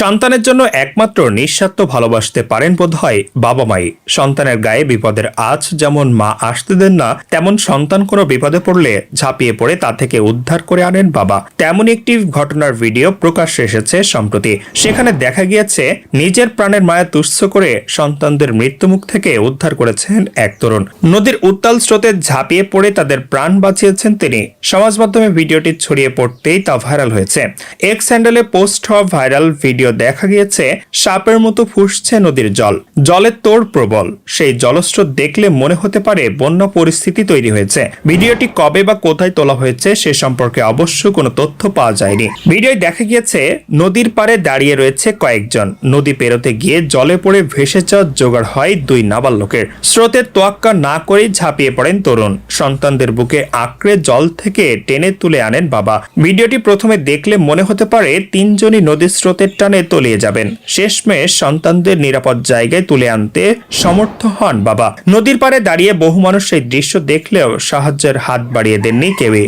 সন্তানের জন্য একমাত্র নিঃস্বার্থ ভালোবাসতে পারেন বোধহয় বাবা মাই। সন্তানের গায়ে বিপদের আঁচ যেমন মা আসতে দেন না, তেমন সন্তান কোনো বিপদে পড়লে ঝাঁপিয়ে পড়ে তা থেকে উদ্ধার করে আনেন বাবা। তেমনই একটি ঘটনার ভিডিও প্রকাশ্যে এসেছে সম্প্রতি। সেখানে দেখা গিয়েছে নিজের প্রাণের মায়া তুচ্ছ করে সন্তানদের মৃত্যুমুখ থেকে উদ্ধার করেছেন এক তরুণ। নদীর উত্তাল স্রোতে ঝাঁপিয়ে পড়ে তাদের প্রাণ বাঁচিয়েছেন তিনি। সমাজ মাধ্যমে ভিডিওটি ছড়িয়ে পড়তেই তা ভাইরাল হয়েছে। এক্স হ্যান্ডেলে পোস্ট হওয়া ভাইরাল ভিডিও দেখা গিয়েছে সাপের মতো ফুঁসছে নদীর জল, জলের তোড় প্রবল। সেই জলস্রোত দেখলে মনে হতে পারে বন্যা পরিস্থিতি তৈরি হয়েছে। ভিডিওটি কবে বা কোথায় তোলা হয়েছে সে সম্পর্কে অবশ্য কোনো তথ্য পাওয়া যায়নি। ভিডিওয় দেখা গিয়েছে নদীর পাড়ে দাঁড়িয়ে রয়েছে কয়েকজন। নদী পেরোতে গিয়ে জলে পড়ে ভেসে যাওয়ার জোগাড় হয় দুই নাবালকের। স্রোতের তোয়াক্কা না করেই ঝাঁপিয়ে পড়েন তরুণ। সন্তানদের বুকে আঁকড়ে জল থেকে টেনে তুলে আনেন বাবা। ভিডিওটি প্রথমে দেখলে মনে হতে পারে তিনজনই নদীর স্রোতের টানে তলিয়ে যাবেন। শেষমেশ সন্তানদের নিরাপদ জায়গায় তুলে আনতে সমর্থ হন বাবা। নদীর পাড়ে দাঁড়িয়ে বহু মানুষ সেই দৃশ্য দেখলেও সাহায্যের হাত বাড়িয়ে দেননি কেউই।